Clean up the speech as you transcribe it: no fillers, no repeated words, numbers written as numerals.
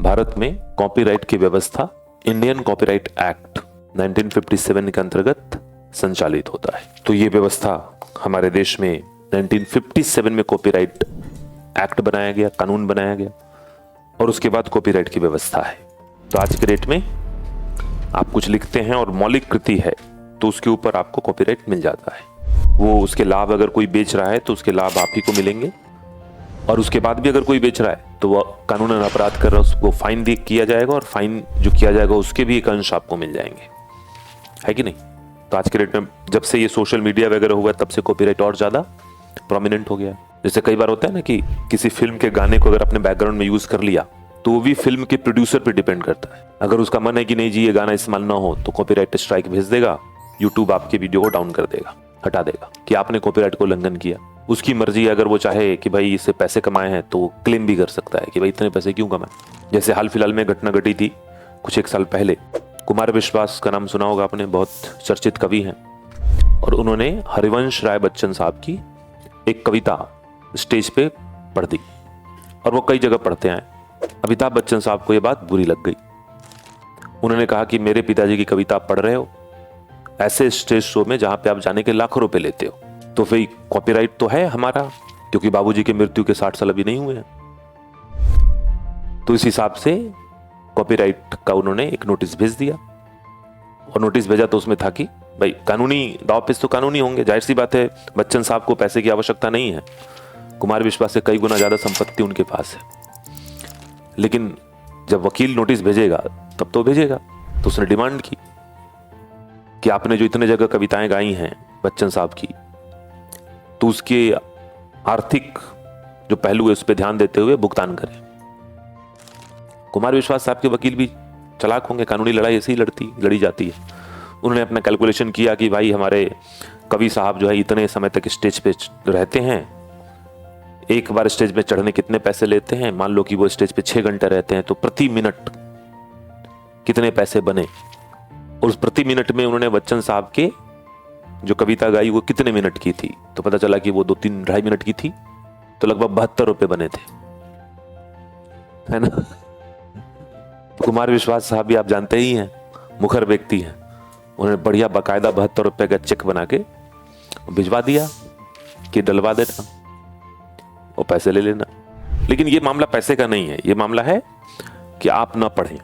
भारत में कॉपीराइट की व्यवस्था इंडियन कॉपीराइट एक्ट 1957 के अंतर्गत संचालित होता है। तो ये व्यवस्था हमारे देश में 1957 में कॉपीराइट एक्ट बनाया गया, कानून बनाया गया, और उसके बाद कॉपीराइट की व्यवस्था है। तो आज के डेट में आप कुछ लिखते हैं और मौलिक कृति है तो उसके ऊपर आपको कॉपीराइट मिल जाता है। वो उसके लाभ अगर कोई बेच रहा है तो उसके लाभ आप ही को मिलेंगे, और उसके बाद भी अगर कोई बेच रहा है तो वह कानूनन अपराध कर रहा है, उसको फाइन किया जाएगा, और फाइन जो किया जाएगा उसके भी एक अंश आपको मिल जाएंगे, है कि नहीं। तो आज के डेट में जब से ये सोशल मीडिया वगैरह हुआ तब से कॉपीराइट और ज्यादा प्रोमिनेंट हो गया है। जैसे कई बार होता है ना कि किसी फिल्म के गाने को अगर अपने बैकग्राउंड में यूज कर लिया तो वो भी फिल्म के प्रोड्यूसर पे डिपेंड करता है। अगर उसका मन है कि नहीं जी ये गाना इस्तेमाल ना हो तो कॉपीराइट स्ट्राइक भेज देगा, यूट्यूब आपके वीडियो को डाउन कर देगा, हटा देगा कि आपने कॉपीराइट को उल्लंघन किया। उसकी मर्जी, अगर वो चाहे कि भाई इससे पैसे कमाए हैं तो क्लेम भी कर सकता है कि भाई इतने पैसे क्यों कमाए। जैसे हाल फिलहाल में घटना घटी थी कुछ एक साल पहले, कुमार विश्वास का नाम सुना होगा आपने, बहुत चर्चित कवि हैं, और उन्होंने हरिवंश राय बच्चन साहब की एक कविता स्टेज पे पढ़ दी, और वो कई जगह पढ़ते हैं। अमिताभ बच्चन साहब को ये बात बुरी लग गई। उन्होंने कहा कि मेरे पिताजी की कविता आप पढ़ रहे हो ऐसे स्टेज शो में जहां पे आप जाने के लाखों रुपए लेते हो, तो फिर कॉपीराइट तो है हमारा, क्योंकि बाबूजी की मृत्यु के 60 साल अभी नहीं हुए हैं। तो इस हिसाब से कॉपीराइट का उन्होंने एक नोटिस भेज दिया, और नोटिस भेजा तो उसमें था कि भाई कानूनी दाव पेच तो कानूनी होंगे, जाहिर सी बात है। बच्चन साहब को पैसे की आवश्यकता नहीं है, कुमार विश्वास से कई गुना ज्यादा संपत्ति उनके पास है, लेकिन जब वकील नोटिस भेजेगा तब तो भेजेगा। तो उसने डिमांड की कि आपने जो इतने जगह कविताएं गाई हैं बच्चन साहब की, तो उसके आर्थिक जो पहलू है उस पर ध्यान देते हुए भुगतान करें। कुमार विश्वास साहब के वकील भी चालाक होंगे, कानूनी लड़ाई ऐसे ही लड़ी जाती है। उन्होंने अपना कैलकुलेशन किया कि भाई हमारे कवि साहब जो है इतने समय तक स्टेज पे रहते हैं, एक बार स्टेज पे चढ़ने कितने पैसे लेते हैं, मान लो कि वो स्टेज पे 6 घंटे रहते हैं, तो प्रति मिनट कितने पैसे बने, और उस प्रति मिनट में उन्होंने बच्चन साहब के जो कविता गाई वो कितने मिनट की थी, तो पता चला कि वो 2-3-2.5 मिनट की थी, तो लगभग 72 रुपए बने थे, है ना। कुमार विश्वास साहब भी आप जानते ही हैं, मुखर व्यक्ति हैं, उन्होंने बढ़िया बाकायदा 72 रुपए का चेक बना के भिजवा दिया कि डलवा देना और पैसे ले लेना। लेकिन ये मामला पैसे का नहीं है, ये मामला है कि आप ना पढ़ें।